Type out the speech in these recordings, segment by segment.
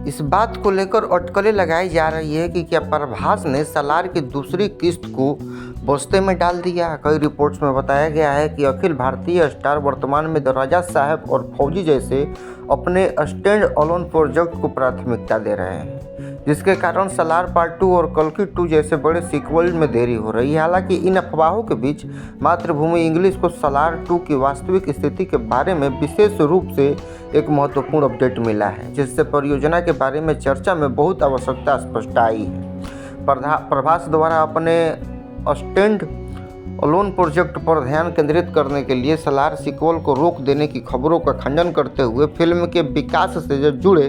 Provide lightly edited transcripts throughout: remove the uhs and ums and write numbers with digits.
इस बात को लेकर अटकलें लगाई जा रही है कि क्या प्रभास ने सालार की दूसरी किस्त को बस्ते में डाल दिया। कई रिपोर्ट्स में बताया गया है कि अखिल भारतीय स्टार वर्तमान में द राजा साहब और फौजी जैसे अपने स्टैंड अलोन प्रोजेक्ट को प्राथमिकता दे रहे हैं, जिसके कारण सालार पार्ट 2 और कल्कि 2 जैसे बड़े सीक्वल में देरी हो रही है। हालांकि इन अफवाहों के बीच मातृभूमि इंग्लिश को सालार 2 की वास्तविक स्थिति के बारे में विशेष रूप से एक महत्वपूर्ण अपडेट मिला है, जिससे परियोजना के बारे में चर्चा में बहुत आवश्यकता स्पष्ट आई है। प्रभास द्वारा अपने स्टैंड अलोन प्रोजेक्ट पर ध्यान केंद्रित करने के लिए सालार सीक्वल को रोक देने की खबरों का खंडन करते हुए फिल्म के विकास से जुड़े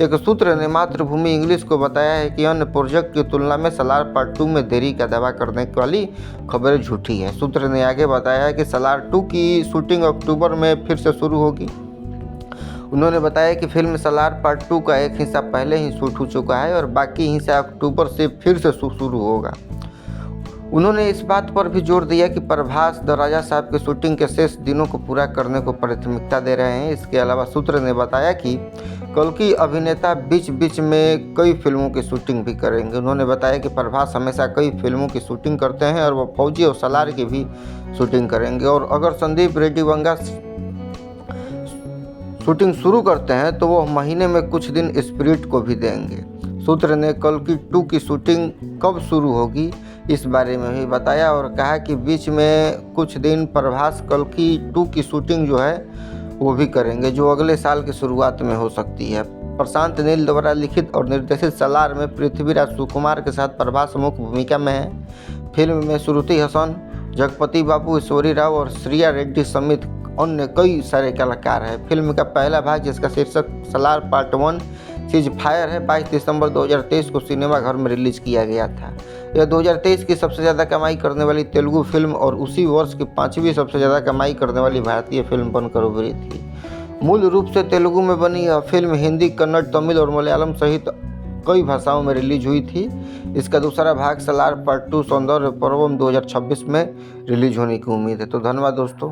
एक सूत्र ने मातृभूमि इंग्लिश को बताया है कि अन्य प्रोजेक्ट की तुलना में सालार पार्ट 2 में देरी का दावा करने वाली खबरें झूठी हैं। सूत्र ने आगे बताया कि सालार 2 की शूटिंग अक्टूबर में फिर से शुरू होगी। उन्होंने बताया कि फिल्म सालार पार्ट 2 का एक हिस्सा पहले ही शूट हो चुका है और बाकी हिस्सा अक्टूबर से फिर से शुरू होगा। उन्होंने इस बात पर भी जोर दिया कि प्रभास द राजा साहब की शूटिंग के शेष दिनों को पूरा करने को प्राथमिकता दे रहे हैं। इसके अलावा सूत्र ने बताया कि कल्कि अभिनेता बीच बीच में कई फिल्मों की शूटिंग भी करेंगे। उन्होंने बताया कि प्रभास हमेशा कई फिल्मों की शूटिंग करते हैं और वह फौजी और सालार की भी शूटिंग करेंगे, और अगर संदीप रेड्डी वंगा शूटिंग शुरू करते हैं तो वह महीने में कुछ दिन स्पिरिट को भी देंगे। सूत्र ने कल्कि 2 की शूटिंग कब शुरू होगी इस बारे में भी बताया और कहा कि बीच में कुछ दिन प्रभास कल्कि 2 की शूटिंग जो है वो भी करेंगे, जो अगले साल की शुरुआत में हो सकती है। प्रशांत नील द्वारा लिखित और निर्देशित सालार में पृथ्वीराज सुकुमार के साथ प्रभास मुख्य भूमिका में है। फिल्म में श्रुति हसन, जगपति बाबू, ईश्वरी राव और श्रिया रेड्डी समेत अन्य कई सारे कलाकार हैं। फिल्म का पहला भाग, जिसका शीर्षक सालार पार्ट 1 सीज फायर है, 22 दिसंबर 2023 को सिनेमाघर में रिलीज किया गया था। यह 2023 की सबसे ज़्यादा कमाई करने वाली तेलुगु फिल्म और उसी वर्ष की 5वीं सबसे ज़्यादा कमाई करने वाली भारतीय फिल्म बनकर उभरी थी। मूल रूप से तेलुगु में बनी यह फिल्म हिंदी, कन्नड़, तमिल और मलयालम सहित कई भाषाओं में रिलीज हुई थी। इसका दूसरा भाग सालार पार्ट 2 सौंदर्य पर्वम 2026 में रिलीज होने की उम्मीद है। तो धन्यवाद दोस्तों।